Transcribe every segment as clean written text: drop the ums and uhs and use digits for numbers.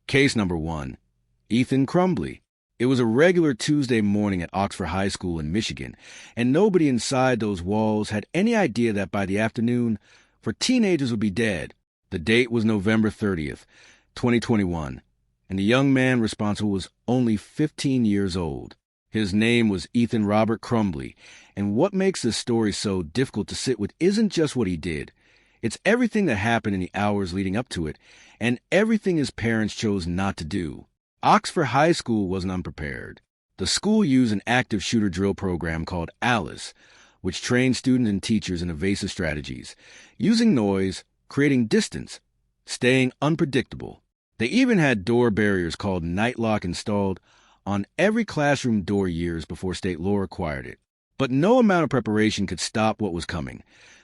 Case number 1. Ethan Crumbley. It was a regular Tuesday morning at Oxford High School in Michigan, and nobody inside those walls had any idea that by the afternoon, for teenagers would be dead. The date was November 30th, 2021, and the young man responsible was only 15 years old. His name was Ethan Robert Crumbley, and what makes this story so difficult to sit with isn't just what he did. It's everything that happened in the hours leading up to it, and everything his parents chose not to do. Oxford High School wasn't unprepared. The school used an active shooter drill program called ALICE, which trained students and teachers in evasive strategies, using noise, creating distance, staying unpredictable. They even had door barriers called night lock installed on every classroom door years before state law required it. But no amount of preparation could stop what was coming,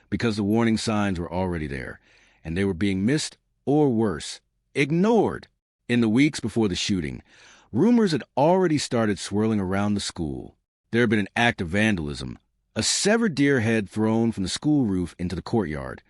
because the warning signs were already there, and they were being missed, or worse, ignored. In the weeks before the shooting, rumors had already started swirling around the school. There had been an act of vandalism, a severed deer head thrown from the school roof into the courtyard,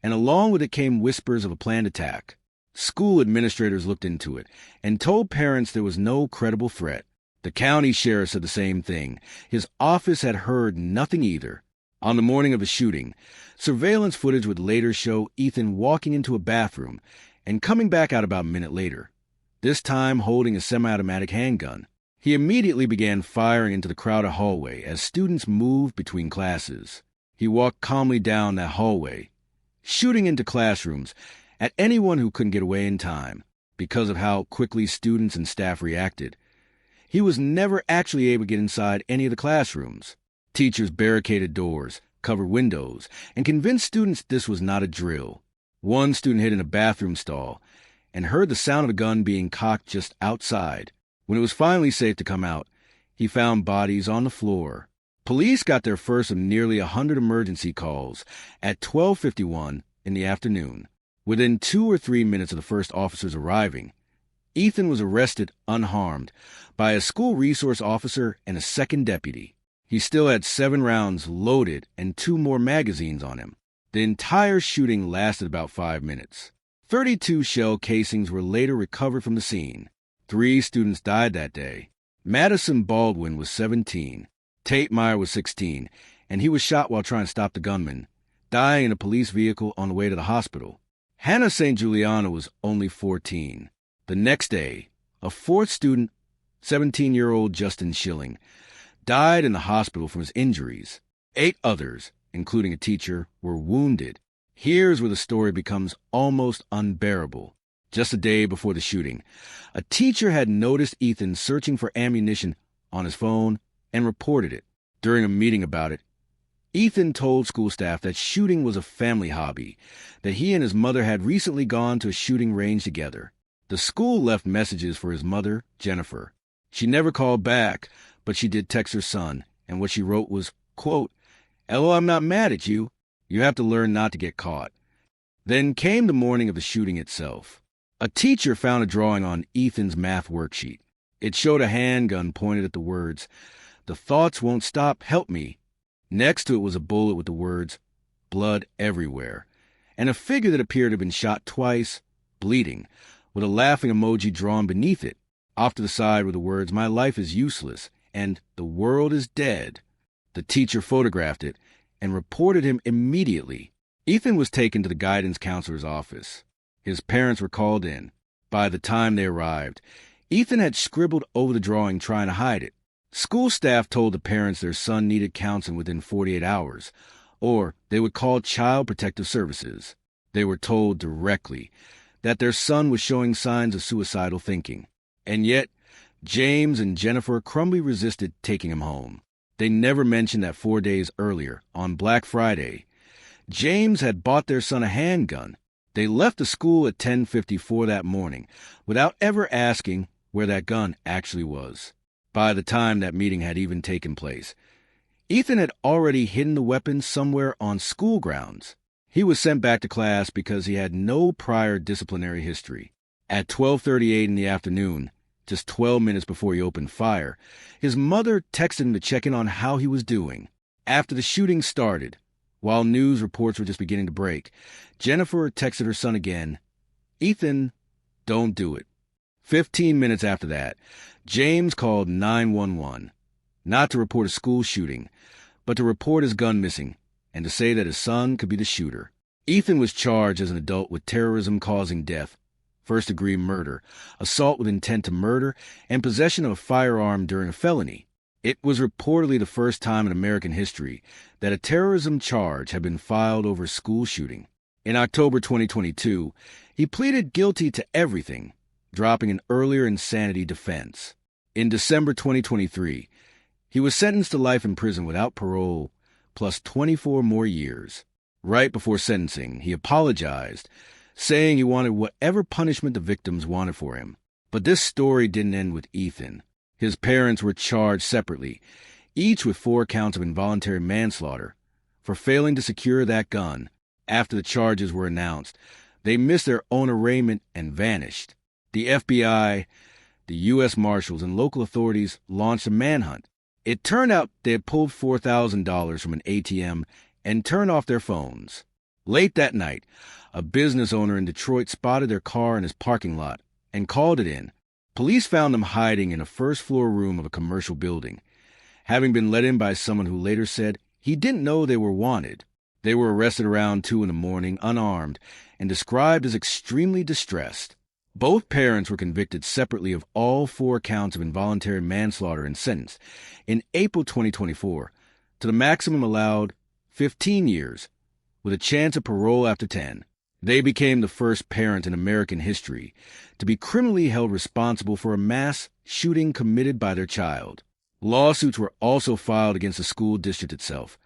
and along with it came whispers of a planned attack. School administrators looked into it and told parents there was no credible threat. The county sheriff said the same thing. His office had heard nothing either. On the morning of the shooting, surveillance footage would later show Ethan walking into a bathroom and coming back out about a minute later, this time holding a semi-automatic handgun. He immediately began firing into the crowded hallway as students moved between classes. He walked calmly down that hallway, shooting into classrooms at anyone who couldn't get away in time because of how quickly students and staff reacted. He was never actually able to get inside any of the classrooms. Teachers barricaded doors, covered windows, and convinced students this was not a drill. One student hid in a bathroom stall and heard the sound of a gun being cocked just outside. When it was finally safe to come out, he found bodies on the floor. Police got their first of nearly 100 emergency calls at 12:51 in the afternoon. Within 2 or 3 minutes of the first officers arriving, Ethan was arrested unharmed by a school resource officer and a second deputy. He still had 7 rounds loaded and 2 more magazines on him. The entire shooting lasted about 5 minutes. 32 shell casings were later recovered from the scene. 3 students died that day. Madison Baldwin was 17. Tate Meyer was 16, and he was shot while trying to stop the gunman, dying in a police vehicle on the way to the hospital. Hannah St. Juliana was only 14. The next day, a 4th student, 17-year-old Justin Schilling, died in the hospital from his injuries. 8 others, including a teacher, were wounded. Here's where the story becomes almost unbearable. Just a day before the shooting, a teacher had noticed Ethan searching for ammunition on his phone and reported it. During a meeting about it, Ethan told school staff that shooting was a family hobby, that he and his mother had recently gone to a shooting range together. The school left messages for his mother, Jennifer. She never called back, but she did text her son, and what she wrote was, quote, "Ella, I'm not mad at you. You have to learn not to get caught." Then came the morning of the shooting itself. A teacher found a drawing on Ethan's math worksheet. It showed a handgun pointed at the words, "The thoughts won't stop, help me." Next to it was a bullet with the words, "Blood everywhere," and a figure that appeared to have been shot twice, bleeding, with a laughing emoji drawn beneath it. Off to the side were the words, "My life is useless," and "The world is dead." The teacher photographed it and reported him immediately. Ethan was taken to the guidance counselor's office. His parents were called in. By the time they arrived, Ethan had scribbled over the drawing trying to hide it. School staff told the parents their son needed counseling within 48 hours, or they would call Child Protective Services. They were told directly that their son was showing signs of suicidal thinking. And yet, James and Jennifer Crumbley resisted taking him home. They never mentioned that 4 days earlier, on Black Friday, James had bought their son a handgun. They left the school at 10:54 that morning without ever asking where that gun actually was. By the time that meeting had even taken place, Ethan had already hidden the weapon somewhere on school grounds. He was sent back to class because he had no prior disciplinary history. At 12:38 in the afternoon, just 12 minutes before he opened fire, his mother texted him to check in on how he was doing. After the shooting started, while news reports were just beginning to break, Jennifer texted her son again, "Ethan, don't do it." 15 minutes after that, James called 911, not to report a school shooting, but to report his gun missing and to say that his son could be the shooter. Ethan was charged as an adult with terrorism causing death, first-degree murder, assault with intent to murder, and possession of a firearm during a felony. It was reportedly the first time in American history that a terrorism charge had been filed over a school shooting. In October 2022, he pleaded guilty to everything, dropping an earlier insanity defense. In December 2023, he was sentenced to life in prison without parole, plus 24 more years. Right before sentencing, he apologized, saying he wanted whatever punishment the victims wanted for him. But this story didn't end with Ethan. His parents were charged separately, each with 4 counts of involuntary manslaughter, for failing to secure that gun. After the charges were announced, they missed their own arraignment and vanished. The FBI, the U.S. Marshals, and local authorities launched a manhunt. It turned out they had pulled $4,000 from an ATM and turned off their phones. Late that night, a business owner in Detroit spotted their car in his parking lot and called it in. Police found them hiding in a first-floor room of a commercial building, having been let in by someone who later said he didn't know they were wanted. They were arrested around 2 a.m, unarmed, and described as extremely distressed. Both parents were convicted separately of all 4 counts of involuntary manslaughter and sentenced, in April 2024, to the maximum allowed 15 years, with a chance of parole after 10. They became the first parent in American history to be criminally held responsible for a mass shooting committed by their child. Lawsuits were also filed against the school district itself,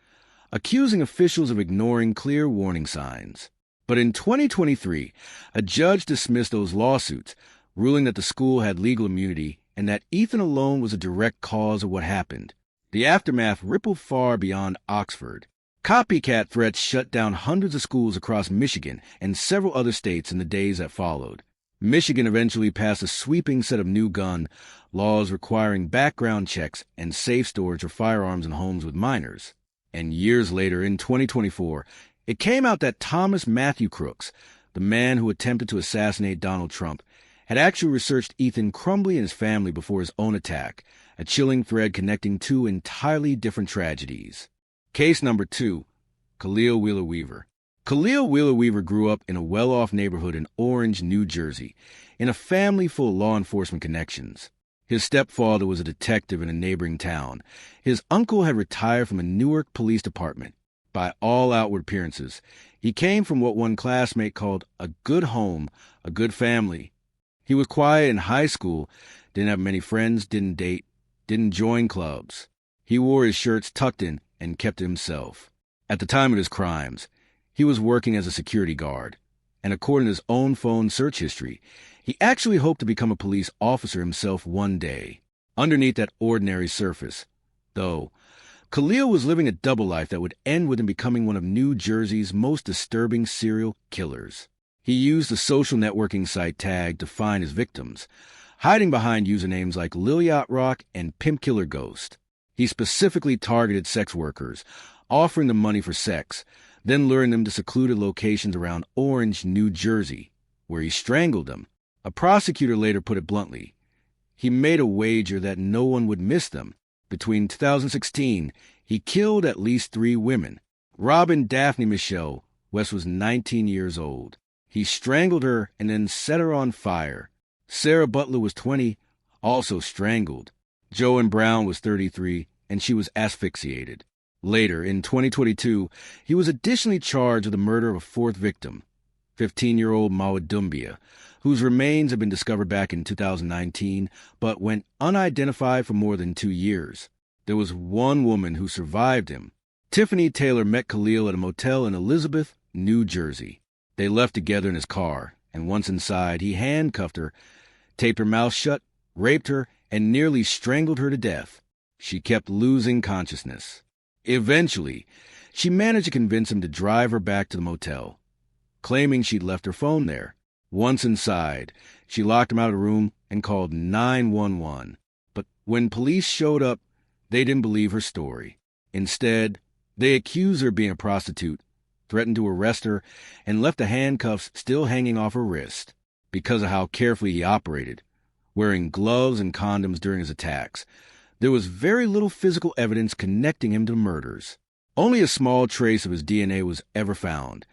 accusing officials of ignoring clear warning signs. But in 2023, a judge dismissed those lawsuits, ruling that the school had legal immunity and that Ethan alone was a direct cause of what happened. The aftermath rippled far beyond Oxford. Copycat threats shut down hundreds of schools across Michigan and several other states in the days that followed. Michigan eventually passed a sweeping set of new gun laws requiring background checks and safe storage of firearms in homes with minors. And years later, in 2024, it came out that Thomas Matthew Crooks, the man who attempted to assassinate Donald Trump, had actually researched Ethan Crumbley and his family before his own attack, a chilling thread connecting 2 entirely different tragedies. Case number 2, Khalil Wheeler Weaver. Khalil Wheeler Weaver grew up in a well-off neighborhood in Orange, New Jersey, in a family full of law enforcement connections. His stepfather was a detective in a neighboring town. His uncle had retired from a Newark police department. By all outward appearances, he came from what one classmate called a good home, a good family. He was quiet in high school, didn't have many friends, didn't date, didn't join clubs. He wore his shirts tucked in and kept to himself. At the time of his crimes, he was working as a security guard, and according to his own phone search history, he actually hoped to become a police officer himself one day. Underneath that ordinary surface, though, Khalil was living a double life that would end with him becoming one of New Jersey's most disturbing serial killers. He used the social networking site Tag to find his victims, hiding behind usernames like Lil Yacht Rock and Pimp Killer Ghost. He specifically targeted sex workers, offering them money for sex, then luring them to secluded locations around Orange, New Jersey, where he strangled them. A prosecutor later put it bluntly, he made a wager that no one would miss them. Between 2016, he killed at least 3 women. Robin Daphne Michelle, West was 19 years old. He strangled her and then set her on fire. Sarah Butler was 20, also strangled. Joanne Brown was 33, and she was asphyxiated. Later, in 2022, he was additionally charged with the murder of a 4th victim, 15-year-old Mawa Dumbia, whose remains had been discovered back in 2019, but went unidentified for more than 2 years. There was one woman who survived him. Tiffany Taylor met Khalil at a motel in Elizabeth, New Jersey. They left together in his car, and once inside, he handcuffed her, taped her mouth shut, raped her, and nearly strangled her to death. She kept losing consciousness. Eventually, she managed to convince him to drive her back to the motel, claiming she'd left her phone there. Once inside, she locked him out of the room and called 911. But when police showed up, they didn't believe her story. Instead, they accused her of being a prostitute, threatened to arrest her, and left the handcuffs still hanging off her wrist. Because of how carefully he operated, wearing gloves and condoms during his attacks. There was very little physical evidence connecting him to the murders. Only a small trace of his DNA was ever found,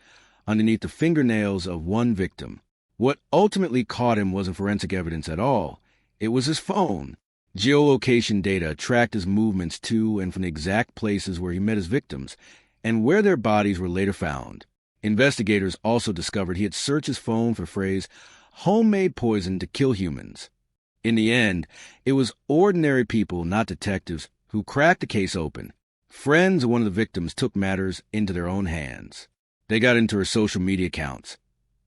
underneath the fingernails of one victim. What ultimately caught him wasn't forensic evidence at all. It was his phone. Geolocation data tracked his movements to and from the exact places where he met his victims and where their bodies were later found. Investigators also discovered he had searched his phone for the phrase, homemade poison to kill humans. In the end, it was ordinary people, not detectives, who cracked the case open. Friends of one of the victims took matters into their own hands. They got into her social media accounts,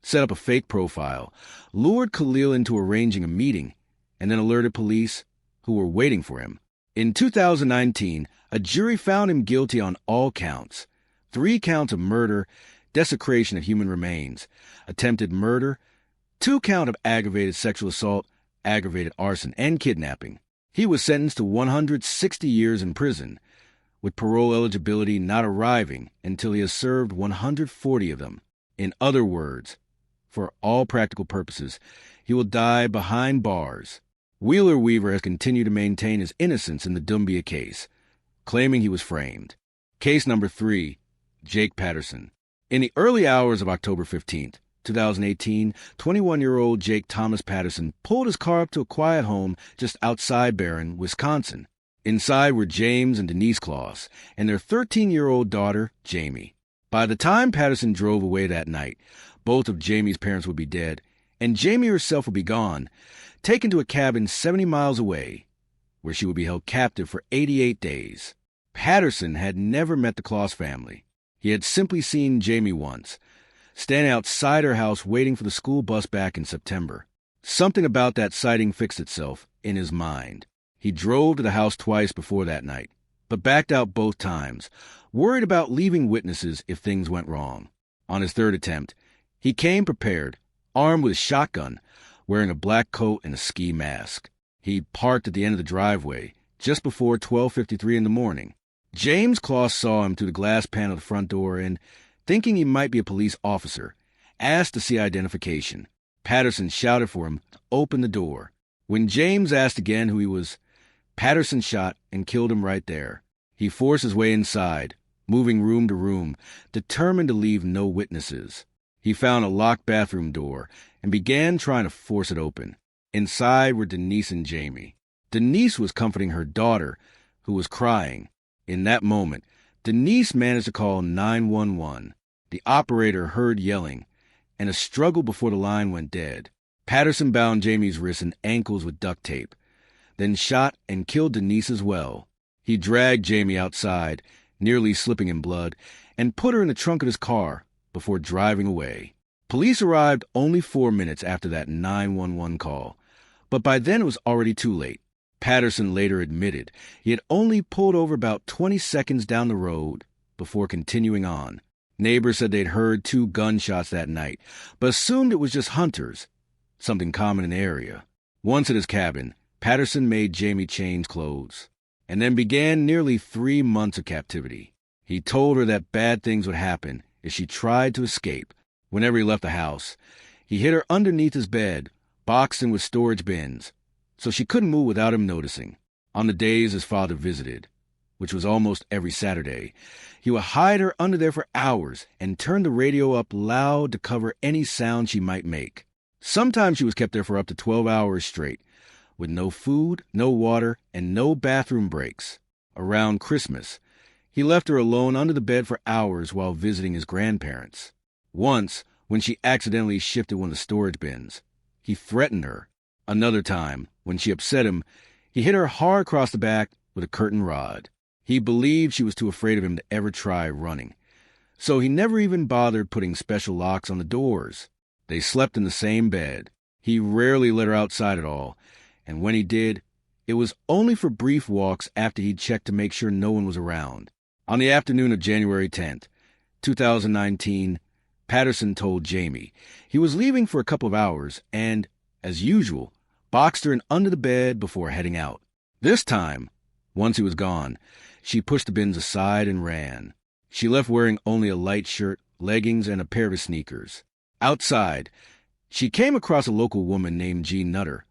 set up a fake profile, lured Khalil into arranging a meeting, and then alerted police who were waiting for him. In 2019, a jury found him guilty on all counts. 3 counts of murder, desecration of human remains, attempted murder, 2 counts of aggravated sexual assault, aggravated arson, and kidnapping. He was sentenced to 160 years in prison, with parole eligibility not arriving until he has served 140 of them. In other words, for all practical purposes, he will die behind bars. Wheeler Weaver has continued to maintain his innocence in the Dumbia case, claiming he was framed. Case number 3, Jake Patterson. In the early hours of October 15th, 2018, 21-year-old Jake Thomas Patterson pulled his car up to a quiet home just outside Barron, Wisconsin. Inside were James and Denise Claus and their 13-year-old daughter, Jamie. By the time Patterson drove away that night, both of Jamie's parents would be dead, and Jamie herself would be gone, taken to a cabin 70 miles away, where she would be held captive for 88 days. Patterson had never met the Claus family. He had simply seen Jamie once, standing outside her house waiting for the school bus back in September. Something about that sighting fixed itself in his mind. He drove to the house twice before that night, but backed out both times, worried about leaving witnesses if things went wrong. On his third attempt, he came prepared, armed with a shotgun, wearing a black coat and a ski mask. He parked at the end of the driveway, just before 12:53 in the morning. James Claus saw him through the glass panel of the front door and, thinking he might be a police officer, asked to see identification. Patterson shouted for him to open the door. When James asked again who he was, Patterson shot and killed him right there. He forced his way inside, moving room to room, determined to leave no witnesses. He found a locked bathroom door and began trying to force it open. Inside were Denise and Jamie. Denise was comforting her daughter, who was crying. In that moment, Denise managed to call 911. The operator heard yelling, and a struggle before the line went dead. Patterson bound Jamie's wrists and ankles with duct tape, then shot and killed Denise as well. He dragged Jamie outside, nearly slipping in blood, and put her in the trunk of his car before driving away. Police arrived only 4 minutes after that 911 call, but by then it was already too late. Patterson later admitted he had only pulled over about 20 seconds down the road before continuing on. Neighbors said they'd heard 2 gunshots that night, but assumed it was just hunters, something common in the area. Once at his cabin, Patterson made Jamie change clothes, and then began nearly 3 months of captivity. He told her that bad things would happen if she tried to escape. Whenever he left the house, he hid her underneath his bed, boxed in with storage bins, so she couldn't move without him noticing. On the days his father visited, which was almost every Saturday, he would hide her under there for hours and turn the radio up loud to cover any sound she might make. Sometimes she was kept there for up to 12 hours straight, with no food, no water, and no bathroom breaks. Around Christmas, he left her alone under the bed for hours while visiting his grandparents. Once, when she accidentally shifted one of the storage bins, he threatened her. Another time, when she upset him, he hit her hard across the back with a curtain rod. He believed she was too afraid of him to ever try running, so he never even bothered putting special locks on the doors. They slept in the same bed. He rarely let her outside at all, and when he did, it was only for brief walks after he'd checked to make sure no one was around. On the afternoon of January 10th, 2019, Patterson told Jamie he was leaving for a couple of hours and, as usual, boxed her in under the bed before heading out. This time, once he was gone, she pushed the bins aside and ran. She left wearing only a light shirt, leggings, and a pair of sneakers. Outside, she came across a local woman named Jean Nutter,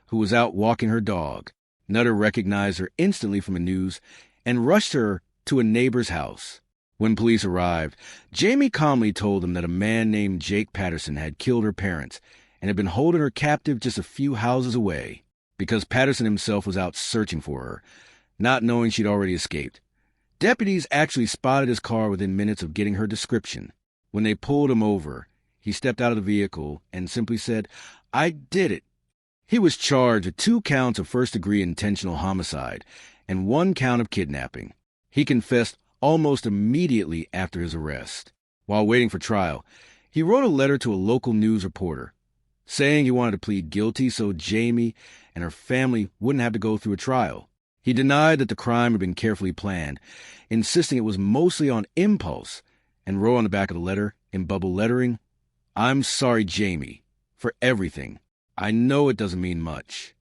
who was out walking her dog. Nutter recognized her instantly from the news and rushed her to a neighbor's house. When police arrived, Jamie calmly told them that a man named Jake Patterson had killed her parents and had been holding her captive just a few houses away, because Patterson himself was out searching for her, not knowing she'd already escaped. Deputies actually spotted his car within minutes of getting her description. When they pulled him over, he stepped out of the vehicle and simply said, "I did it." He was charged with 2 counts of first-degree intentional homicide and 1 count of kidnapping. He confessed almost immediately after his arrest. While waiting for trial, he wrote a letter to a local news reporter, saying he wanted to plead guilty so Jamie and her family wouldn't have to go through a trial. He denied that the crime had been carefully planned, insisting it was mostly on impulse, and wrote on the back of the letter, in bubble lettering, "I'm sorry, Jamie, for everything. I know it doesn't mean much."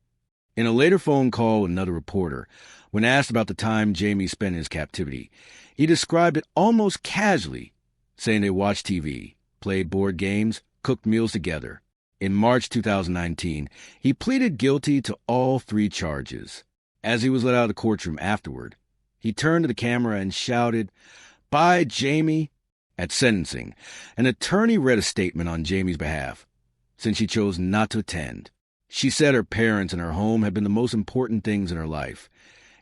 In a later phone call with another reporter, when asked about the time Jamie spent in his captivity, he described it almost casually, saying they watched TV, played board games, cooked meals together. In March 2019, he pleaded guilty to all 3 charges. As he was let out of the courtroom afterward, he turned to the camera and shouted, "Bye, Jamie." At sentencing, an attorney read a statement on Jamie's behalf, since she chose not to attend. She said her parents and her home had been the most important things in her life,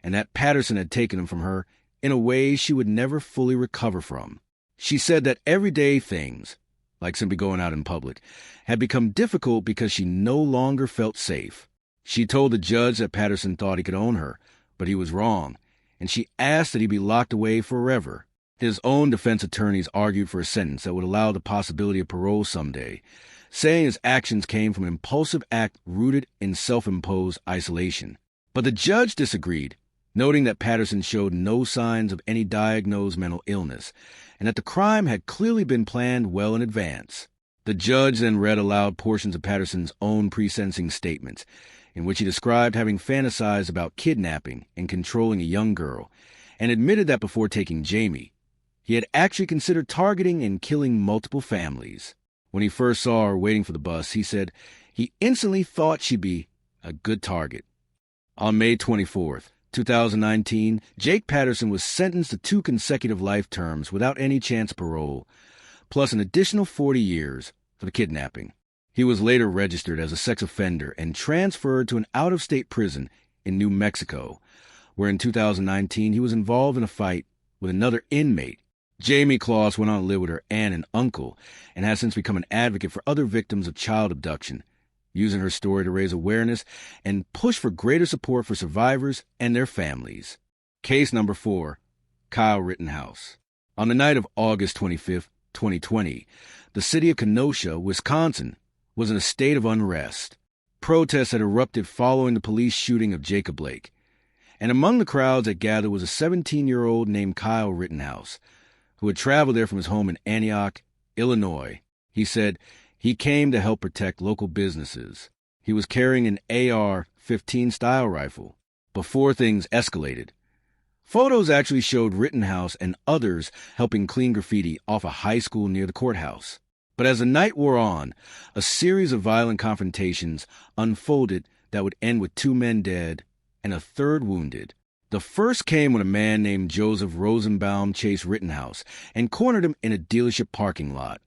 and that Patterson had taken them from her in a way she would never fully recover from. She said that everyday things, like simply going out in public, had become difficult because she no longer felt safe. She told the judge that Patterson thought he could own her, but he was wrong, and she asked that he be locked away forever. His own defense attorneys argued for a sentence that would allow the possibility of parole someday, saying his actions came from an impulsive act rooted in self-imposed isolation. But the judge disagreed, noting that Patterson showed no signs of any diagnosed mental illness, and that the crime had clearly been planned well in advance. The judge then read aloud portions of Patterson's own pre-sentencing statements, in which he described having fantasized about kidnapping and controlling a young girl, and admitted that before taking Jamie, he had actually considered targeting and killing multiple families. When he first saw her waiting for the bus, he said he instantly thought she'd be a good target. On May 24th, 2019, Jake Patterson was sentenced to 2 consecutive life terms without any chance of parole, plus an additional 40 years for the kidnapping. He was later registered as a sex offender and transferred to an out-of-state prison in New Mexico, where in 2019 he was involved in a fight with another inmate. Jamie Kloss went on to live with her aunt and uncle and has since become an advocate for other victims of child abduction, using her story to raise awareness and push for greater support for survivors and their families. Case number 4, Kyle Rittenhouse. On the night of August 25th, 2020, the city of Kenosha, Wisconsin, was in a state of unrest. Protests had erupted following the police shooting of Jacob Blake, and among the crowds that gathered was a 17-year-old named Kyle Rittenhouse, who had traveled there from his home in Antioch, Illinois. He said he came to help protect local businesses. He was carrying an AR-15 style rifle before things escalated. Photos actually showed Rittenhouse and others helping clean graffiti off a high school near the courthouse. But as the night wore on, a series of violent confrontations unfolded that would end with 2 men dead and a 3rd wounded. The first came when a man named Joseph Rosenbaum chased Rittenhouse and cornered him in a dealership parking lot,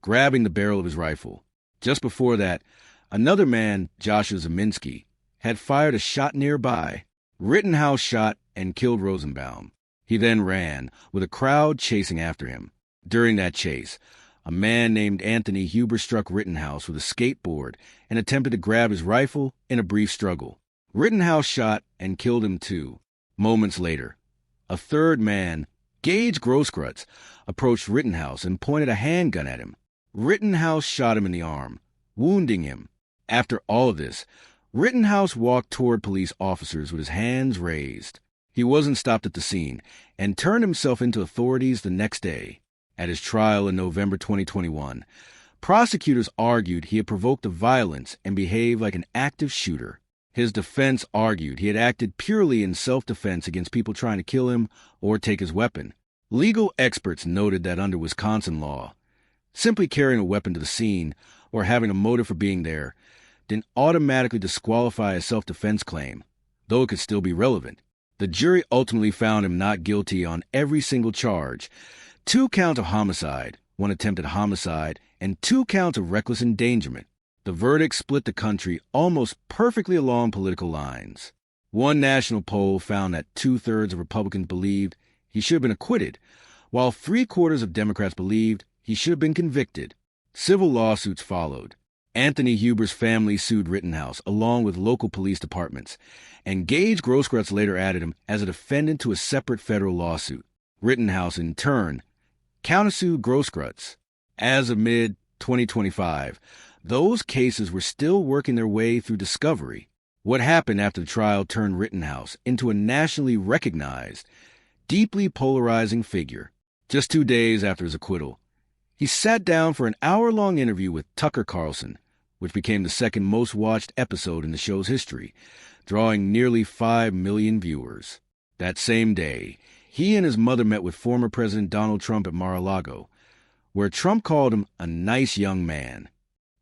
grabbing the barrel of his rifle. Just before that, another man, Joshua Zeminski, had fired a shot nearby. Rittenhouse shot and killed Rosenbaum. He then ran, with a crowd chasing after him. During that chase, a man named Anthony Huber struck Rittenhouse with a skateboard and attempted to grab his rifle in a brief struggle. Rittenhouse shot and killed him too. Moments later, a 3rd man, Gage Grosskreutz, approached Rittenhouse and pointed a handgun at him. Rittenhouse shot him in the arm, wounding him. After all of this, Rittenhouse walked toward police officers with his hands raised. He wasn't stopped at the scene and turned himself into authorities the next day. At his trial in November 2021, prosecutors argued he had provoked the violence and behaved like an active shooter. His defense argued he had acted purely in self-defense against people trying to kill him or take his weapon. Legal experts noted that under Wisconsin law, simply carrying a weapon to the scene or having a motive for being there didn't automatically disqualify a self-defense claim, though it could still be relevant. The jury ultimately found him not guilty on every single charge: 2 counts of homicide, 1 attempted homicide, and 2 counts of reckless endangerment. The verdict split the country almost perfectly along political lines. One national poll found that 2/3 of Republicans believed he should have been acquitted, while 3/4 of Democrats believed he should have been convicted. Civil lawsuits followed. Anthony Huber's family sued Rittenhouse, along with local police departments, and Gage Grosskreutz later added him as a defendant to a separate federal lawsuit. Rittenhouse, in turn, countersued Grosskreutz. As of mid-2025, those cases were still working their way through discovery. What happened after the trial turned Rittenhouse into a nationally recognized, deeply polarizing figure. Just 2 days after his acquittal, he sat down for an hour-long interview with Tucker Carlson, which became the second most-watched episode in the show's history, drawing nearly 5 million viewers. That same day, he and his mother met with former President Donald Trump at Mar-a-Lago, where Trump called him a nice young man.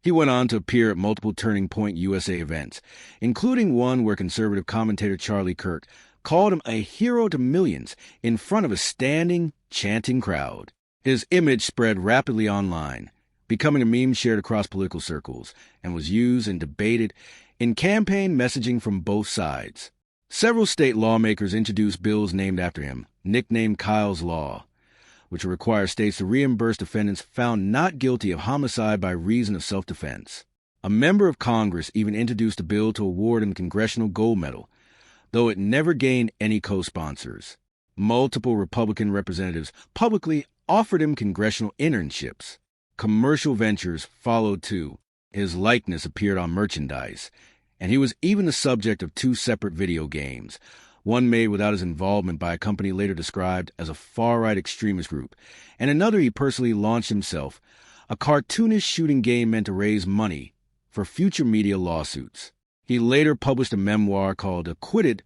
He went on to appear at multiple Turning Point USA events, including one where conservative commentator Charlie Kirk called him a hero to millions in front of a standing, chanting crowd. His image spread rapidly online, becoming a meme shared across political circles, and was used and debated in campaign messaging from both sides. Several state lawmakers introduced bills named after him, nicknamed Kyle's Law, which would require states to reimburse defendants found not guilty of homicide by reason of self-defense. A member of Congress even introduced a bill to award him the Congressional Gold Medal, though it never gained any co-sponsors. Multiple Republican representatives publicly offered him congressional internships. Commercial ventures followed too. His likeness appeared on merchandise, and he was even the subject of 2 separate video games, one made without his involvement by a company later described as a far-right extremist group, and another he personally launched himself, a cartoonish shooting game meant to raise money for future media lawsuits. He later published a memoir called Acquitted,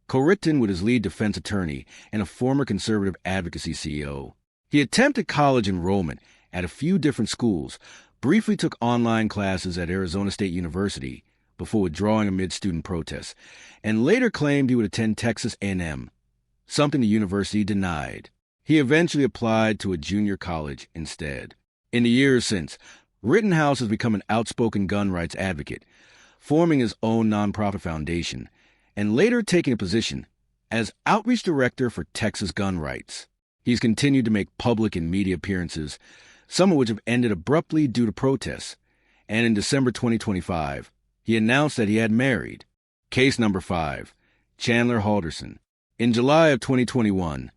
co-written with his lead defense attorney and a former conservative advocacy CEO. He attempted college enrollment at a few different schools, briefly took online classes at Arizona State University before withdrawing amid student protests, and later claimed he would attend Texas A&M, something the university denied. He eventually applied to a junior college instead. In the years since, Rittenhouse has become an outspoken gun rights advocate, forming his own nonprofit foundation, and later taking a position as outreach director for Texas gun rights. He's continued to make public and media appearances, some of which have ended abruptly due to protests, and in December 2025, he announced that he had married. Case number 5, Chandler Halderson. In July of 2021,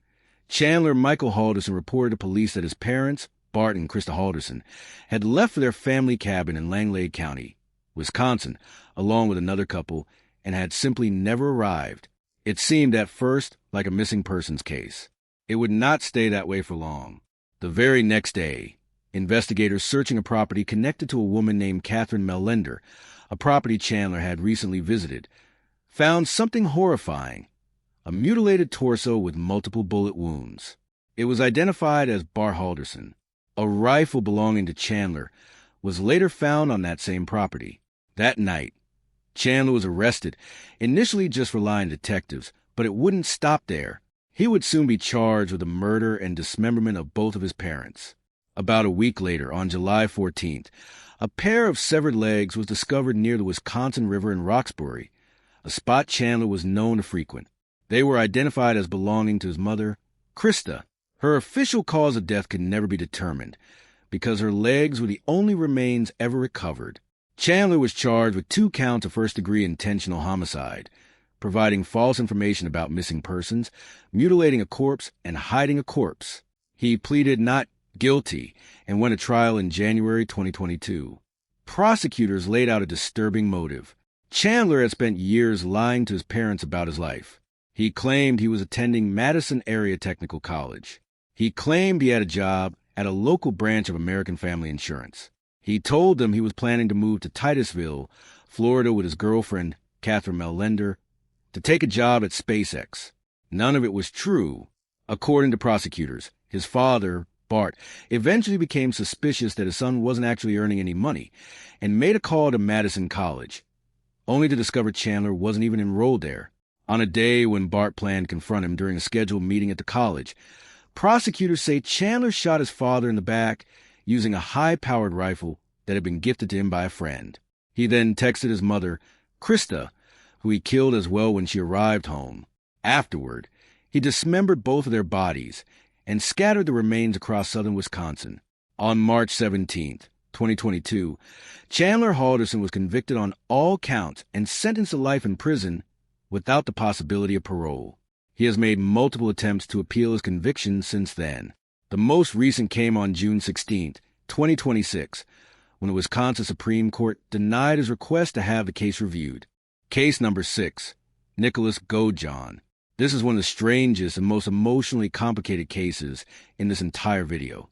Chandler Michael Halderson reported to police that his parents, Bart and Krista Halderson, had left for their family cabin in Langlade County, Wisconsin, along with another couple, and had simply never arrived. It seemed at first like a missing persons case. It would not stay that way for long. The very next day, investigators searching a property connected to a woman named Catherine Mellender, a property Chandler had recently visited, found something horrifying: a mutilated torso with multiple bullet wounds. It was identified as Bart Halderson. A rifle belonging to Chandler was later found on that same property. That night, Chandler was arrested, initially just for lying to detectives, but it wouldn't stop there. He would soon be charged with the murder and dismemberment of both of his parents. About a week later, on July 14th, a pair of severed legs was discovered near the Wisconsin River in Roxbury, a spot Chandler was known to frequent. They were identified as belonging to his mother, Krista. Her official cause of death could never be determined, because her legs were the only remains ever recovered. Chandler was charged with 2 counts of first-degree intentional homicide, providing false information about missing persons, mutilating a corpse, and hiding a corpse. He pleaded not guilty and went to trial in January 2022. Prosecutors laid out a disturbing motive. Chandler had spent years lying to his parents about his life. He claimed he was attending Madison Area Technical College. He claimed he had a job at a local branch of American Family Insurance. He told them he was planning to move to Titusville, Florida with his girlfriend, Catherine Mellender, to take a job at SpaceX. None of it was true. According to prosecutors, his father, Bart eventually became suspicious that his son wasn't actually earning any money and made a call to Madison College, only to discover Chandler wasn't even enrolled there. On a day when Bart planned to confront him during a scheduled meeting at the college, prosecutors say Chandler shot his father in the back using a high-powered rifle that had been gifted to him by a friend. He then texted his mother, Krista, who he killed as well when she arrived home. Afterward, he dismembered both of their bodies and scattered the remains across southern Wisconsin. On March 17, 2022, Chandler Halderson was convicted on all counts and sentenced to life in prison without the possibility of parole. He has made multiple attempts to appeal his conviction since then. The most recent came on June 16, 2026, when the Wisconsin Supreme Court denied his request to have the case reviewed. Case number 6, Nicholas Gojohn. This is one of the strangest and most emotionally complicated cases in this entire video.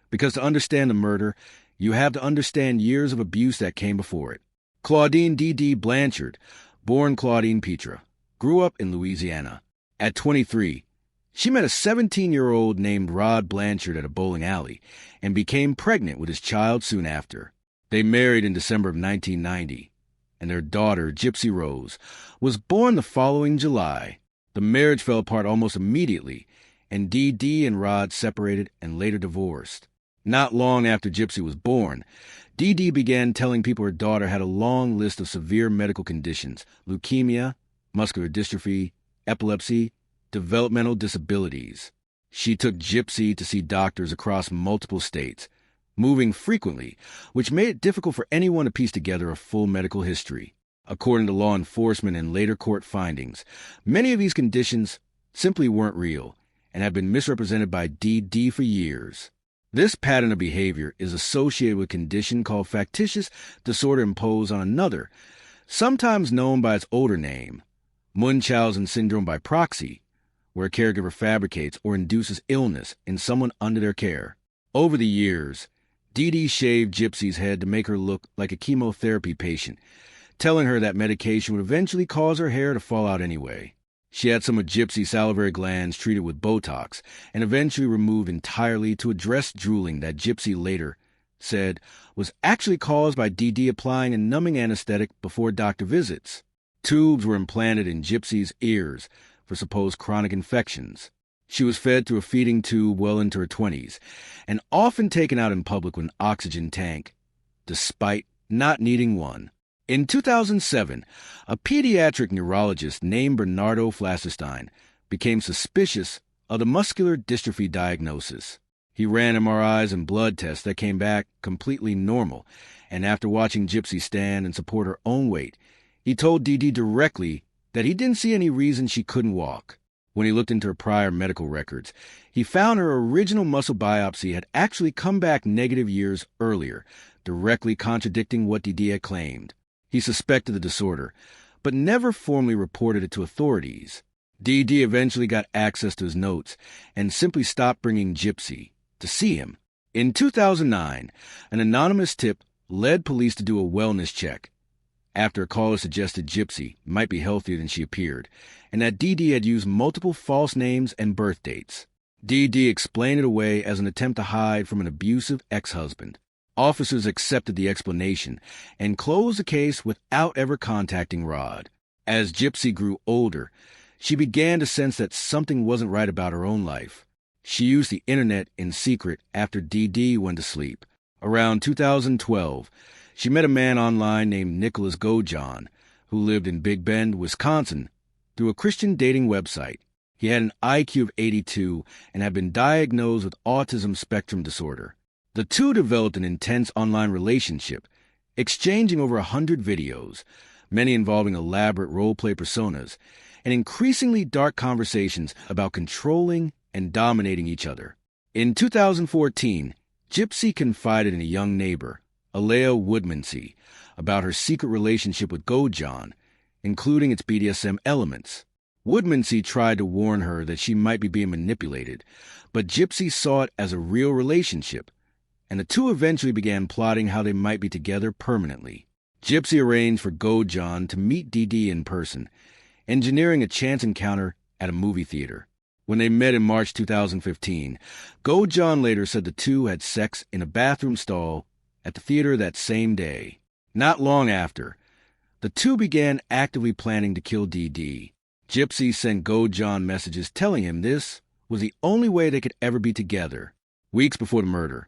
Because to understand the murder, you have to understand years of abuse that came before it. Claudine D.D. Blanchard, born Claudine Petra, grew up in Louisiana. At 23, she met a 17-year-old named Rod Blanchard at a bowling alley and became pregnant with his child soon after. They married in December of 1990, and their daughter, Gypsy Rose, was born the following July. The marriage fell apart almost immediately, and Dee and Rod separated and later divorced. Not long after Gypsy was born, Dee began telling people her daughter had a long list of severe medical conditions: leukemia, muscular dystrophy, epilepsy, developmental disabilities. She took Gypsy to see doctors across multiple states, moving frequently, which made it difficult for anyone to piece together a full medical history. According to law enforcement and later court findings, many of these conditions simply weren't real and have been misrepresented by Dee for years. This pattern of behavior is associated with a condition called factitious disorder imposed on another, sometimes known by its older name, Munchausen syndrome by proxy, where a caregiver fabricates or induces illness in someone under their care. Over the years, Dee shaved Gypsy's head to make her look like a chemotherapy patient, telling her that medication would eventually cause her hair to fall out anyway. She had some of Gypsy's salivary glands treated with Botox and eventually removed entirely to address drooling that Gypsy later said was actually caused by Dee applying a numbing anesthetic before doctor visits. Tubes were implanted in Gypsy's ears for supposed chronic infections. She was fed through a feeding tube well into her 20s and often taken out in public with an oxygen tank, despite not needing one. In 2007, a pediatric neurologist named Bernardo Flasserstein became suspicious of the muscular dystrophy diagnosis. He ran MRIs and blood tests that came back completely normal, and after watching Gypsy stand and support her own weight, he told Dee directly that he didn't see any reason she couldn't walk. When he looked into her prior medical records, he found her original muscle biopsy had actually come back negative years earlier, directly contradicting what Dee had claimed. He suspected the disorder, but never formally reported it to authorities. Dee eventually got access to his notes and simply stopped bringing Gypsy to see him. In 2009, an anonymous tip led police to do a wellness check after a caller suggested Gypsy might be healthier than she appeared, and that Dee had used multiple false names and birth dates. Dee explained it away as an attempt to hide from an abusive ex-husband. Officers accepted the explanation and closed the case without ever contacting Rod. As Gypsy grew older, she began to sense that something wasn't right about her own life. She used the internet in secret after Dee went to sleep. Around 2012, she met a man online named Nicholas Gojohn, who lived in Big Bend, Wisconsin, through a Christian dating website. He had an IQ of 82 and had been diagnosed with autism spectrum disorder. The two developed an intense online relationship, exchanging over 100 videos, many involving elaborate role-play personas, and increasingly dark conversations about controlling and dominating each other. In 2014, Gypsy confided in a young neighbor, Alea Woodmansey, about her secret relationship with Gojohn, including its BDSM elements. Woodmansey tried to warn her that she might be being manipulated, but Gypsy saw it as a real relationship, and the two eventually began plotting how they might be together permanently. Gypsy arranged for Gojohn to meet Dee in person, engineering a chance encounter at a movie theater. When they met in March 2015, Go John later said the two had sex in a bathroom stall at the theater that same day. Not long after, the two began actively planning to kill Dee Dee. Gypsy sent Go John messages telling him this was the only way they could ever be together. Weeks before the murder,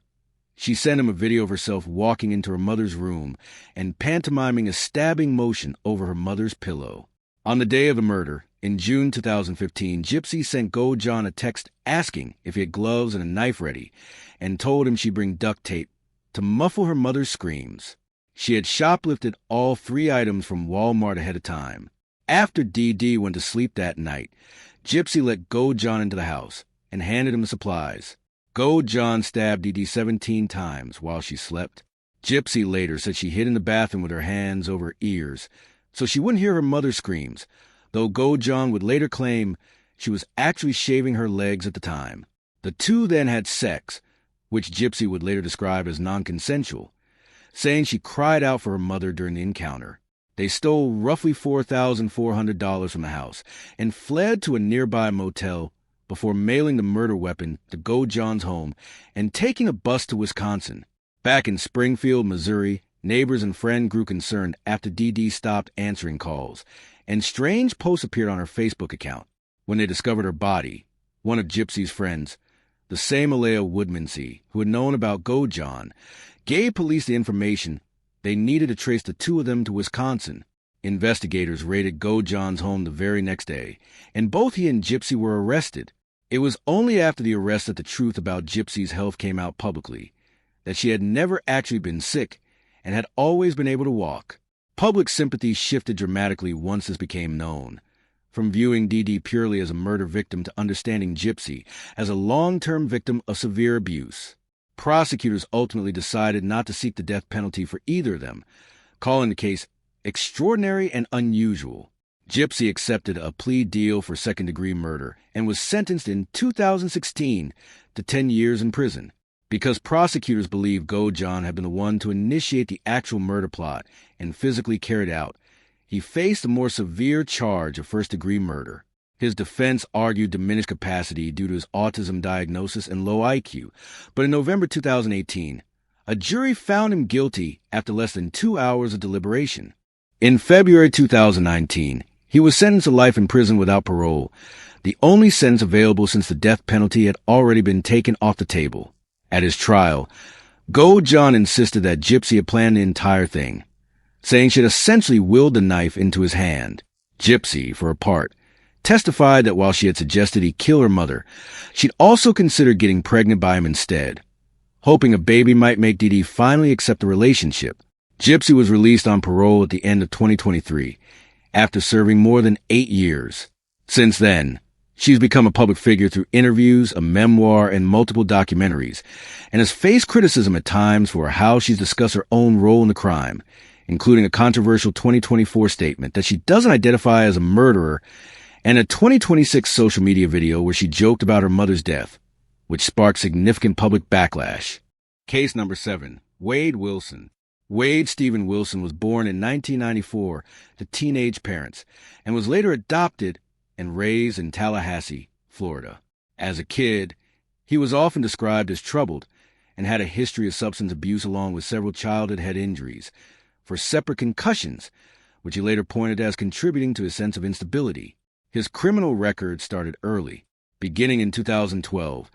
she sent him a video of herself walking into her mother's room and pantomiming a stabbing motion over her mother's pillow. On the day of the murder, in June 2015, Gypsy sent Go John a text asking if he had gloves and a knife ready and told him she'd bring duct tape to muffle her mother's screams. She had shoplifted all 3 items from Walmart ahead of time. After Dee Dee went to sleep that night, Gypsy let Go John into the house and handed him the supplies. Go John stabbed Dee Dee 17 times while she slept. Gypsy later said she hid in the bathroom with her hands over her ears so she wouldn't hear her mother's screams, though Go John would later claim she was actually shaving her legs at the time. The two then had sex, which Gypsy would later describe as non-consensual, saying she cried out for her mother during the encounter. They stole roughly $4,400 from the house and fled to a nearby motel before mailing the murder weapon to Go John's home and taking a bus to Wisconsin. Back in Springfield, Missouri, neighbors and friends grew concerned after Dee Dee stopped answering calls, and strange posts appeared on her Facebook account. When they discovered her body, one of Gypsy's friends, the same Alea Woodmansee, who had known about Go John, gave police the information they needed to trace the two of them to Wisconsin. Investigators raided Go John's home the very next day, and both he and Gypsy were arrested. It was only after the arrest that the truth about Gypsy's health came out publicly, that she had never actually been sick and had always been able to walk. Public sympathy shifted dramatically once this became known, from viewing Dee Dee purely as a murder victim to understanding Gypsy as a long-term victim of severe abuse. Prosecutors ultimately decided not to seek the death penalty for either of them, calling the case extraordinary and unusual. Gypsy accepted a plea deal for second-degree murder and was sentenced in 2016 to 10 years in prison. Because prosecutors believe Go John had been the one to initiate the actual murder plot and physically carry it out, he faced a more severe charge of first-degree murder. His defense argued diminished capacity due to his autism diagnosis and low IQ, but in November 2018, a jury found him guilty after less than 2 hours of deliberation. In February 2019, he was sentenced to life in prison without parole, the only sentence available since the death penalty had already been taken off the table. At his trial, Go John insisted that Gypsy had planned the entire thing, saying she had essentially willed the knife into his hand. Gypsy, for her part, testified that while she had suggested he kill her mother, she'd also considered getting pregnant by him instead, hoping a baby might make Dee Dee finally accept the relationship. Gypsy was released on parole at the end of 2023, after serving more than 8 years. Since then, she's become a public figure through interviews, a memoir, and multiple documentaries, and has faced criticism at times for how she's discussed her own role in the crime, including a controversial 2024 statement that she doesn't identify as a murderer, and a 2026 social media video where she joked about her mother's death, which sparked significant public backlash. Case number 7. Wade Wilson. Wade Stephen Wilson was born in 1994 to teenage parents and was later adopted and raised in Tallahassee, Florida. As a kid, he was often described as troubled and had a history of substance abuse along with several childhood head injuries for separate concussions, which he later pointed as contributing to his sense of instability. His criminal record started early. Beginning in 2012,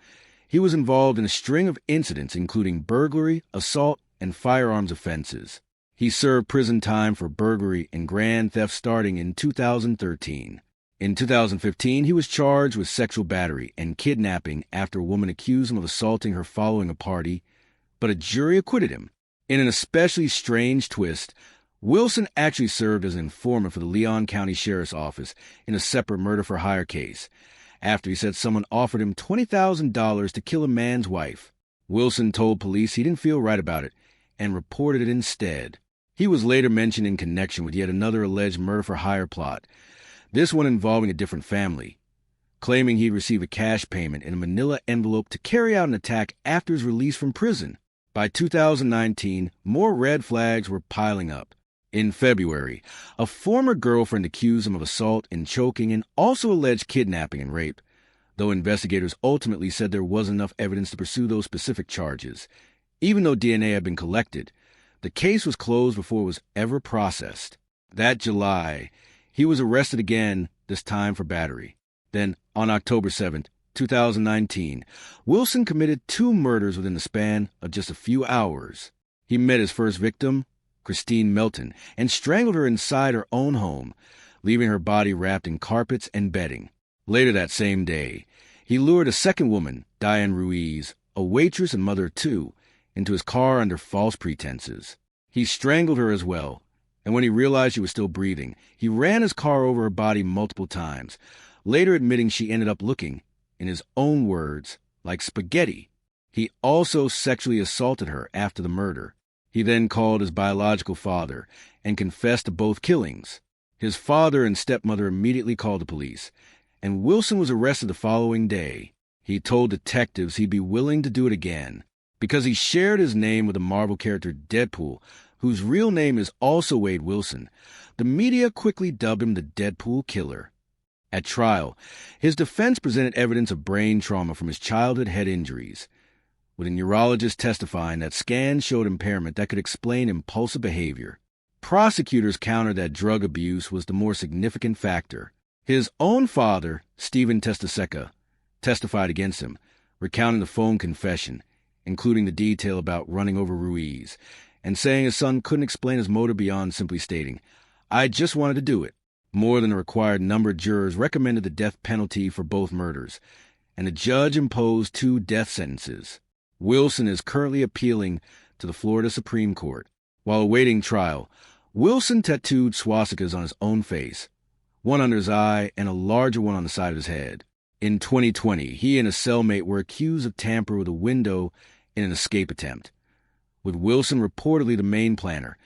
he was involved in a string of incidents including burglary, assault, and firearms offenses. He served prison time for burglary and grand theft starting in 2013. In 2015, he was charged with sexual battery and kidnapping after a woman accused him of assaulting her following a party, but a jury acquitted him. In an especially strange twist, Wilson actually served as an informant for the Leon County Sheriff's Office in a separate murder-for-hire case, after he said someone offered him $20,000 to kill a man's wife. Wilson told police he didn't feel right about it and reported it instead. He was later mentioned in connection with yet another alleged murder-for-hire plot, this one involving a different family, claiming he'd receive a cash payment in a manila envelope to carry out an attack after his release from prison. By 2019, more red flags were piling up. In February, a former girlfriend accused him of assault and choking and also alleged kidnapping and rape, though investigators ultimately said there wasn't enough evidence to pursue those specific charges. Even though DNA had been collected, the case was closed before it was ever processed. That July, he was arrested again, this time for battery. Then, on October 7th, 2019, Wilson committed 2 murders within the span of just a few hours. He met his first victim, Christine Melton, and strangled her inside her own home, leaving her body wrapped in carpets and bedding. Later that same day, he lured a second woman, Diane Ruiz, a waitress and mother of 2, into his car under false pretenses. He strangled her as well, and when he realized she was still breathing, he ran his car over her body multiple times, later admitting she ended up looking, in his own words, like spaghetti. He also sexually assaulted her after the murder. He then called his biological father and confessed to both killings. His father and stepmother immediately called the police, and Wilson was arrested the following day. He told detectives he'd be willing to do it again, because he shared his name with the Marvel character Deadpool, whose real name is also Wade Wilson. The media quickly dubbed him the Deadpool Killer. At trial, his defense presented evidence of brain trauma from his childhood head injuries, with a neurologist testifying that scans showed impairment that could explain impulsive behavior. Prosecutors countered that drug abuse was the more significant factor. His own father, Stephen Testaseca, testified against him, recounting the phone confession, including the detail about running over Ruiz, and saying his son couldn't explain his motive beyond simply stating, "I just wanted to do it." More than the required number of jurors recommended the death penalty for both murders, and the judge imposed 2 death sentences. Wilson is currently appealing to the Florida Supreme Court. While awaiting trial, Wilson tattooed swastikas on his own face, one under his eye and a larger one on the side of his head. In 2020, he and a cellmate were accused of tampering with a window in an escape attempt, with Wilson reportedly the main planner,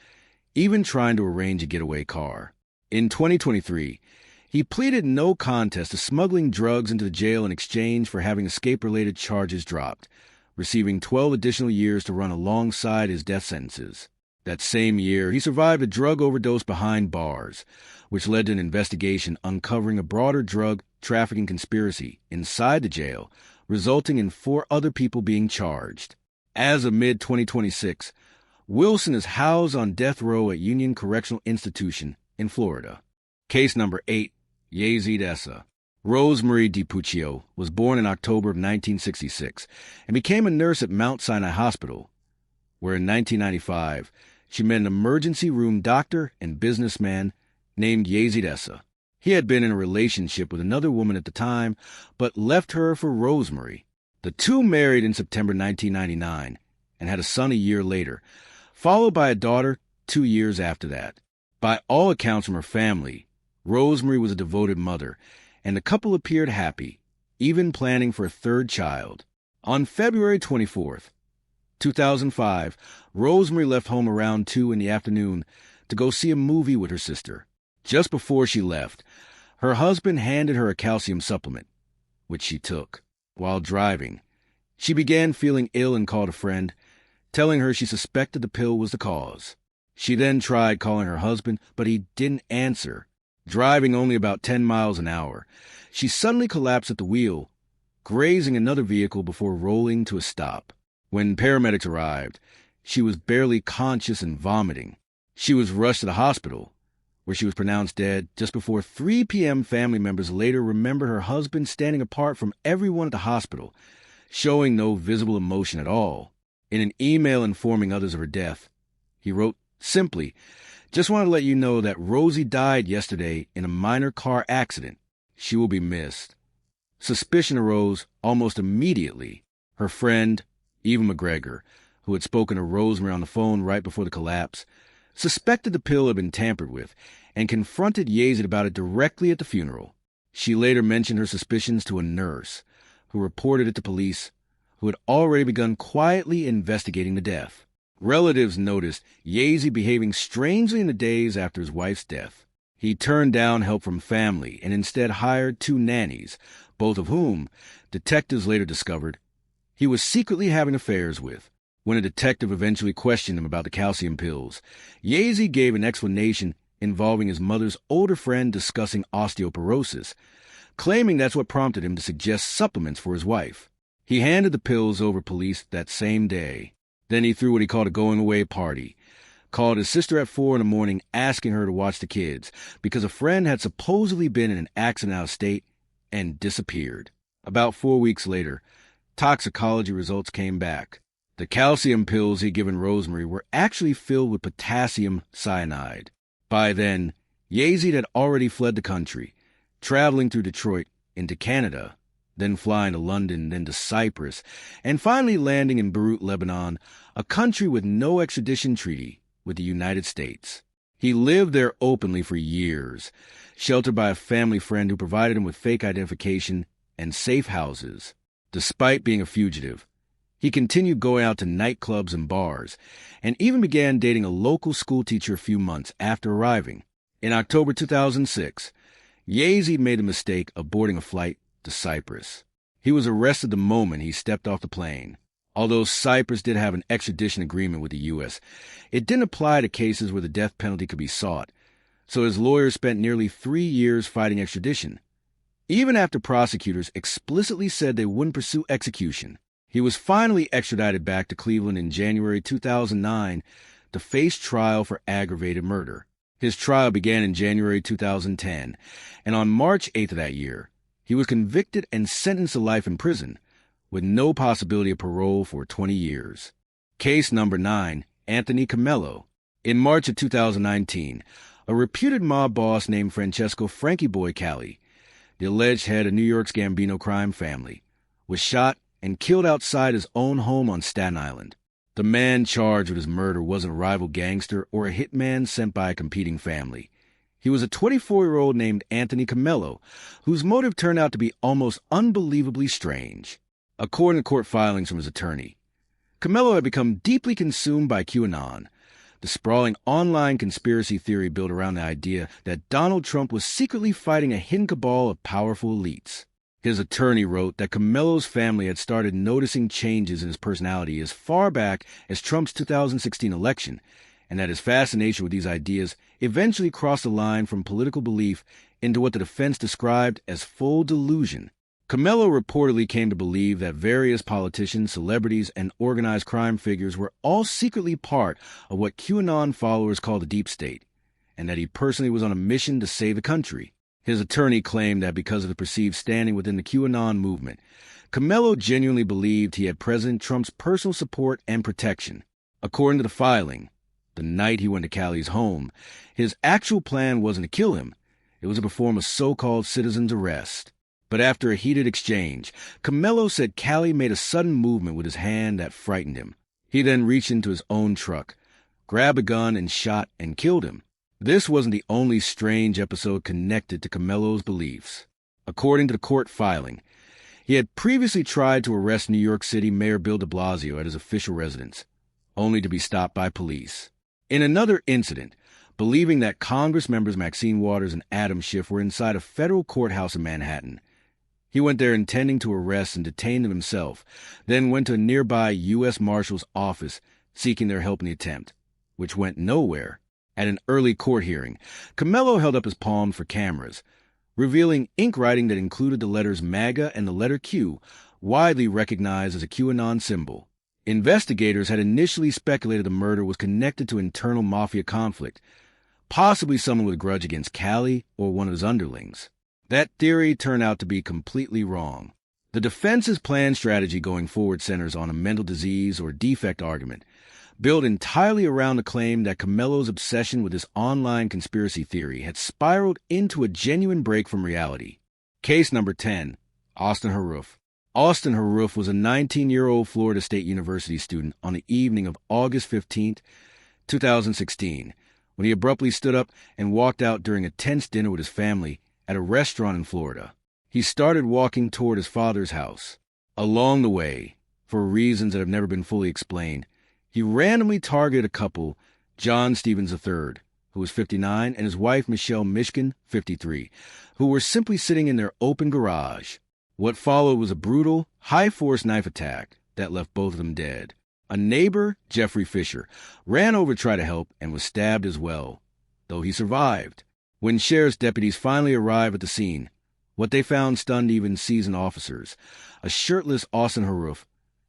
even trying to arrange a getaway car. In 2023, he pleaded no contest to smuggling drugs into the jail in exchange for having escape-related charges dropped, receiving 12 additional years to run alongside his death sentences. That same year, he survived a drug overdose behind bars, which led to an investigation uncovering a broader drug trafficking conspiracy inside the jail, resulting in 4 other people being charged. As of mid-2026, Wilson is housed on death row at Union Correctional Institution in Florida. Case number 8, Yazid Essa. Rosemarie DiPuccio was born in October of 1966 and became a nurse at Mount Sinai Hospital, where in 1995 she met an emergency room doctor and businessman named Yazid Essa. He had been in a relationship with another woman at the time, but left her for Rosemarie. The 2 married in September 1999 and had a son a year later, followed by a daughter 2 years after that. By all accounts from her family, Rosemarie was a devoted mother, and the couple appeared happy, even planning for a 3rd child. On February 24th, 2005, Rosemarie left home around 2 in the afternoon to go see a movie with her sister. Just before she left, her husband handed her a calcium supplement, which she took. While driving, she began feeling ill and called a friend, telling her she suspected the pill was the cause. She then tried calling her husband, but he didn't answer. Driving only about 10 miles an hour, she suddenly collapsed at the wheel, grazing another vehicle before rolling to a stop. When paramedics arrived, she was barely conscious and vomiting. She was rushed to the hospital, where she was pronounced dead just before 3 p.m. Family members later remembered her husband standing apart from everyone at the hospital, showing no visible emotion at all. In an email informing others of her death, he wrote, simply, "Just wanted to let you know that Rosie died yesterday in a minor car accident. She will be missed." Suspicion arose almost immediately. Her friend, Eva McGregor, who had spoken to Rosemarie on the phone right before the collapse, suspected the pill had been tampered with and confronted Yazid about it directly at the funeral. She later mentioned her suspicions to a nurse, who reported it to police, who had already begun quietly investigating the death. Relatives noticed Yazid behaving strangely in the days after his wife's death. He turned down help from family and instead hired 2 nannies, both of whom, detectives later discovered, he was secretly having affairs with. When a detective eventually questioned him about the calcium pills, Yazid gave an explanation involving his mother's older friend discussing osteoporosis, claiming that's what prompted him to suggest supplements for his wife. He handed the pills over police that same day. Then he threw what he called a going-away party. Called his sister at 4 in the morning asking her to watch the kids because a friend had supposedly been in an accident out of state and disappeared. About 4 weeks later, toxicology results came back. The calcium pills he'd given Rosemary were actually filled with potassium cyanide. By then, Yazid had already fled the country, traveling through Detroit into Canada, then flying to London, then to Cyprus, and finally landing in Beirut, Lebanon, a country with no extradition treaty with the United States. He lived there openly for years, sheltered by a family friend who provided him with fake identification and safe houses. Despite being a fugitive, he continued going out to nightclubs and bars, and even began dating a local schoolteacher a few months after arriving. In October 2006, Yazid made the mistake of boarding a flight to Cyprus. He was arrested the moment he stepped off the plane. Although Cyprus did have an extradition agreement with the U.S., it didn't apply to cases where the death penalty could be sought, so his lawyers spent nearly 3 years fighting extradition. Even after prosecutors explicitly said they wouldn't pursue execution, he was finally extradited back to Cleveland in January 2009 to face trial for aggravated murder. His trial began in January 2010, and on March 8th of that year, he was convicted and sentenced to life in prison, with no possibility of parole for 20 years. Case number 9, Anthony Camello. In March of 2019, a reputed mob boss named Francesco Frankie Boy Cali, the alleged head of New York's Gambino crime family, was shot and killed outside his own home on Staten Island. The man charged with his murder wasn't a rival gangster or a hitman sent by a competing family. He was a 24-year-old named Anthony Camello, whose motive turned out to be almost unbelievably strange. According to court filings from his attorney, Camello had become deeply consumed by QAnon, the sprawling online conspiracy theory built around the idea that Donald Trump was secretly fighting a hidden cabal of powerful elites. His attorney wrote that Camello's family had started noticing changes in his personality as far back as Trump's 2016 election, and that his fascination with these ideas eventually crossed the line from political belief into what the defense described as full delusion. Camello reportedly came to believe that various politicians, celebrities, and organized crime figures were all secretly part of what QAnon followers call the deep state, and that he personally was on a mission to save the country. His attorney claimed that because of the perceived standing within the QAnon movement, Camello genuinely believed he had President Trump's personal support and protection. According to the filing, the night he went to Cali's home, his actual plan wasn't to kill him. It was to perform a so-called citizen's arrest. But after a heated exchange, Camello said Cali made a sudden movement with his hand that frightened him. He then reached into his own truck, grabbed a gun, and shot and killed him. This wasn't the only strange episode connected to Camello's beliefs. According to the court filing, he had previously tried to arrest New York City Mayor Bill de Blasio at his official residence, only to be stopped by police. In another incident, believing that Congress members Maxine Waters and Adam Schiff were inside a federal courthouse in Manhattan, he went there intending to arrest and detain them himself, then went to a nearby U.S. Marshal's office seeking their help in the attempt, which went nowhere. At an early court hearing, Camello held up his palm for cameras, revealing ink writing that included the letters MAGA and the letter Q, widely recognized as a QAnon symbol. Investigators had initially speculated the murder was connected to internal mafia conflict, possibly someone with a grudge against Cali or one of his underlings. That theory turned out to be completely wrong. The defense's planned strategy going forward centers on a mental disease or defect argument, built entirely around the claim that Camello's obsession with this online conspiracy theory had spiraled into a genuine break from reality. Case number 10, Austin Haroof. Austin Haroof was a 19-year-old Florida State University student on the evening of August 15, 2016, when he abruptly stood up and walked out during a tense dinner with his family at a restaurant in Florida. He started walking toward his father's house. Along the way, for reasons that have never been fully explained, he randomly targeted a couple, John Stevens III, who was 59, and his wife Michelle Mishkin, 53, who were simply sitting in their open garage. What followed was a brutal, high-force knife attack that left both of them dead. A neighbor, Jeffrey Fisher, ran over to try to help and was stabbed as well, though he survived. When sheriff's deputies finally arrived at the scene, What they found stunned even seasoned officers: a shirtless Austin Haruf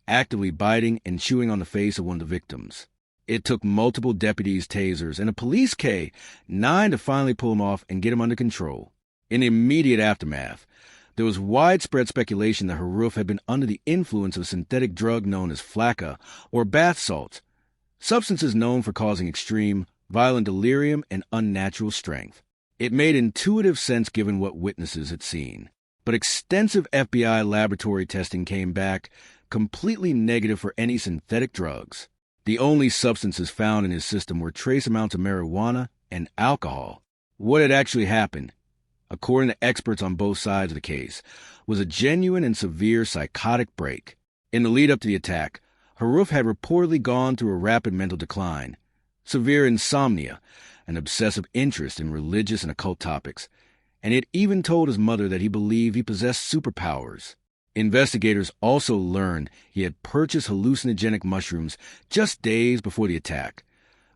actively biting and chewing on the face of one of the victims. It took multiple deputies' tasers and a police K-9 to finally pull him off and get him under control. In the immediate aftermath, there was widespread speculation that Haruf had been under the influence of a synthetic drug known as flakka, or bath salts, substances known for causing extreme, violent delirium and unnatural strength. It made intuitive sense given what witnesses had seen. But extensive FBI laboratory testing came back completely negative for any synthetic drugs. The only substances found in his system were trace amounts of marijuana and alcohol. What had actually happened, according to experts on both sides of the case, was a genuine and severe psychotic break. In the lead-up to the attack, Haruf had reportedly gone through a rapid mental decline, severe insomnia, an obsessive interest in religious and occult topics, and he had even told his mother that he believed he possessed superpowers. Investigators also learned he had purchased hallucinogenic mushrooms just days before the attack,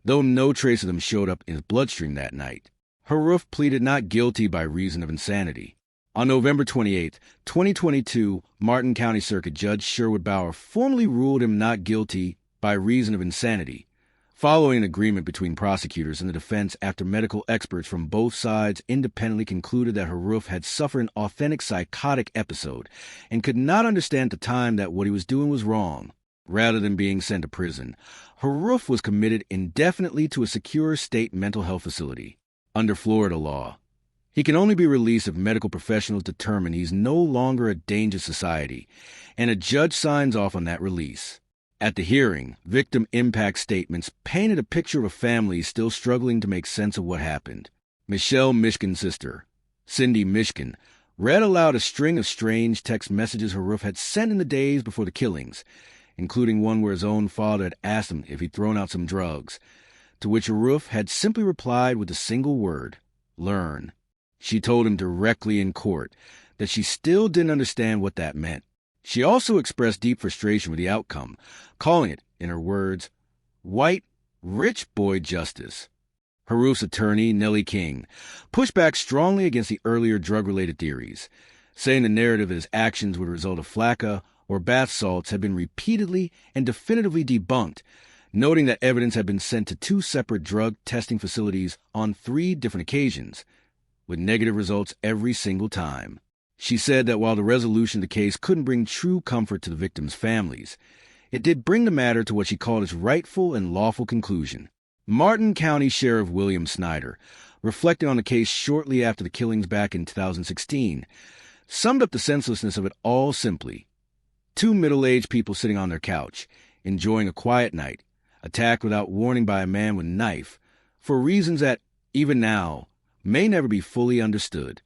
though no trace of them showed up in his bloodstream that night. Haruf pleaded not guilty by reason of insanity. On November 28, 2022, Martin County Circuit Judge Sherwood Bauer formally ruled him not guilty by reason of insanity, following an agreement between prosecutors and the defense after medical experts from both sides independently concluded that Haruf had suffered an authentic psychotic episode and could not understand at the time that what he was doing was wrong. Rather than being sent to prison, Haruf was committed indefinitely to a secure state mental health facility. Under Florida law, he can only be released if medical professionals determine he's no longer a danger to society, and a judge signs off on that release. At the hearing, victim impact statements painted a picture of a family still struggling to make sense of what happened. Michelle Mishkin's sister, Cindy Mishkin, read aloud a string of strange text messages Haruf had sent in the days before the killings, including one where his own father had asked him if he'd thrown out some drugs, to which Haruf had simply replied with a single word: learn. She told him directly in court that she still didn't understand what that meant. She also expressed deep frustration with the outcome, calling it, in her words, white, rich boy justice. Haruf's attorney, Nellie King, pushed back strongly against the earlier drug-related theories, saying the narrative that his actions were the result of flakka or bath salts had been repeatedly and definitively debunked, noting that evidence had been sent to 2 separate drug testing facilities on 3 different occasions, with negative results every single time. She said that while the resolution of the case couldn't bring true comfort to the victims' families, it did bring the matter to what she called its rightful and lawful conclusion. Martin County Sheriff William Snyder, reflecting on the case shortly after the killings back in 2016, summed up the senselessness of it all simply: 2 middle-aged people sitting on their couch, enjoying a quiet night, attacked without warning by a man with a knife, for reasons that, even now, may never be fully understood.